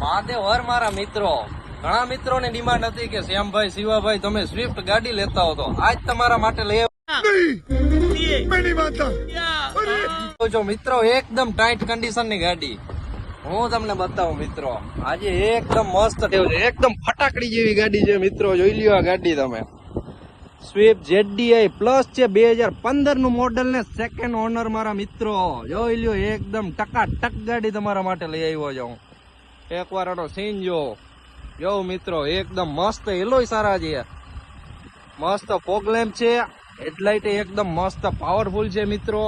મહાદેવ હર મારા મિત્રો, ઘણા મિત્રોની ડિમાન્ડ હતી કે શ્યામભાઈ, શિવાભાઈ તમે સ્વિફ્ટ ગાડી લેતા હો, તો આજ તમારા માટે લઈ આવ્યો મિત્રો. એકદમ ટાઈટ કન્ડિશન ની ગાડી હું તમને બતાવું મિત્રો. આજે એકદમ મસ્ત, એકદમ ફટાકડી જેવી ગાડી છે મિત્રો. જોઈ લ્યો આ ગાડી તમે. સ્વિફ્ટ ZDI પ્લસ છે, 2015 નું મોડેલ ને સેકન્ડ ઓનર મારા મિત્રો. જોઈ લ્યો એકદમ ટકાટક ગાડી તમારા માટે લઈ આવ્યો છું. એકવાર આનો સીન જો મિત્રો, એકદમ મસ્ત એલોય સારા છે, મસ્ત ફોગ લેમ્પ છે, હેડલાઇટ એકદમ મસ્ત પાવરફુલ છે મિત્રો.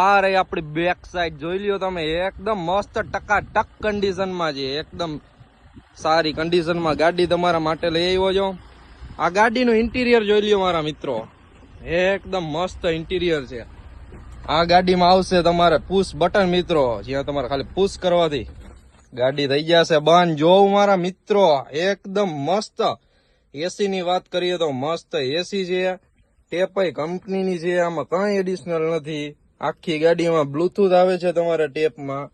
આ રહી આપડી બેક સાઈડ, જોઈ લ્યો તમે, એકદમ મસ્ત ટકાટક કન્ડિશન માં છે, એકદમ સારી કન્ડિશન માં ગાડી તમારા માટે લઈ આવ્યો છો. આ ગાડીનું ઇન્ટિરિયર જોઈ લ્યો મારા મિત્રો, એકદમ મસ્ત ઇન્ટિરિયર છે. આ ગાડીમાં આવશે તમારે પુશ બટન મિત્રો, જ્યાં તમારે ખાલી પુશ કરવાથી ગાડી થઈ જશે બંધ. જોવું મારા મિત્રો, એકદમ મસ્ત. એસી ની વાત કરીએ તો મસ્ત એસી છે, ટેપાઈ કંપનીની છે, આમાં કઈ એડિશનલ નથી. આખી ગાડીમાં બ્લુટૂથ આવે છે તમારા ટેપમાં,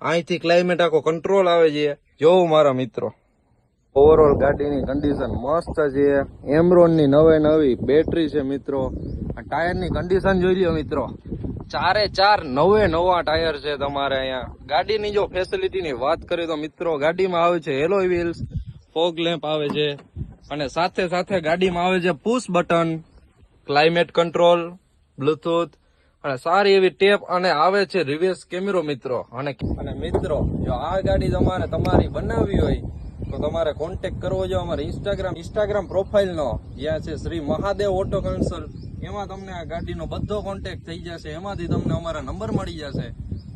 અહીંથી ક્લાઇમેટ આખો કંટ્રોલ આવે છે. જોવું મારા મિત્રો, ઓવરઓલ ગાડીની કન્ડિશન મસ્ત છે. એમરોનની નવી બેટરી છે મિત્રો. ટાયરની કન્ડિશન જોઈ લ્યો મિત્રો, 4 નવા ટાયર છે તમારે અહીંયા. ગાડીની જો ફેસિલિટીની વાત કરીએ તો મિત્રો, ગાડીમાં આવે છે એલોય વ્હીલ્સ, ફોગ લેમ્પ આવે છે, અને સાથે ગાડીમાં આવે છે push button, climate control, Bluetooth, અને સારી એવી ટેપ, અને આવે છે રિવર્સ કેમેરો મિત્રો. અને મિત્રો, જો આ ગાડી તમારે તમારી બનાવવી હોય તો તમારે કોન્ટેક્ટ કરવો જો અમારે ઇન્સ્ટાગ્રામ પ્રોફાઇલનો, જ્યાં છે શ્રી મહાદેવ ઓટો કન્સલ્ટ. એમાં તમને આ ગાડીનો બધો કોન્ટેક્ટ થઈ જશે, એમાંથી તમને અમારા નંબર મળી જશે.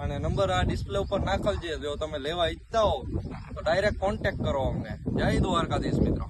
અને નંબર આ ડિસ્પ્લે ઉપર નાખેલ છે. જો તમે લેવા ઈચ્છતા હો તો ડાયરેક્ટ કોન્ટેક્ટ કરો અમને. જય દ્વારકાધીશ મિત્રો.